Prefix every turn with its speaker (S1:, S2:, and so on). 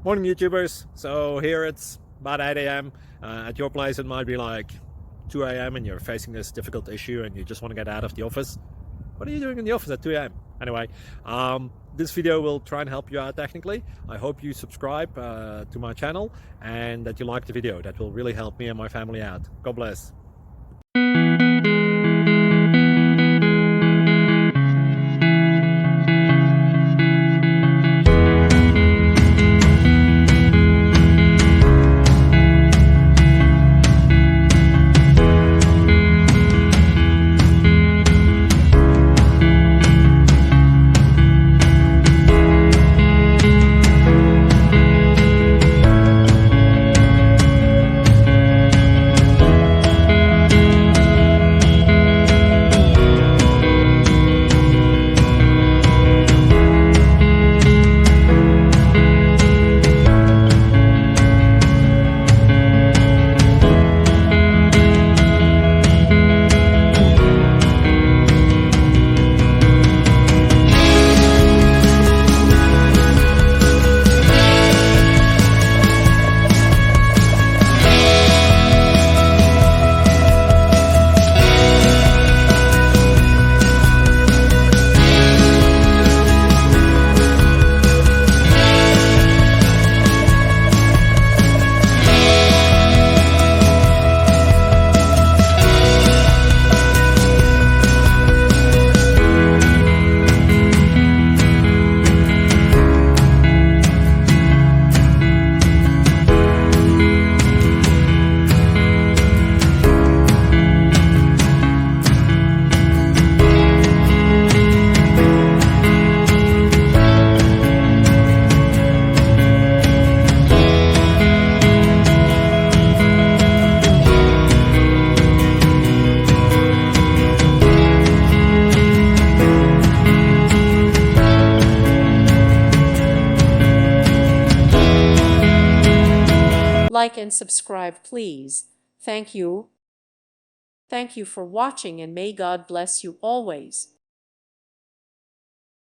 S1: Morning YouTubers. So here it's about 8 a.m. At your place it might be like 2 a.m. and you're facing this difficult issue and you just want to get out of the office. What are you doing in the office at 2 a.m.? Anyway, this video will try and help you out technically. I hope you subscribe to my channel and that you like the video. That will really help me and my family out. God bless.
S2: Like and subscribe, please. Thank you. Thank you for watching, and may God bless you always.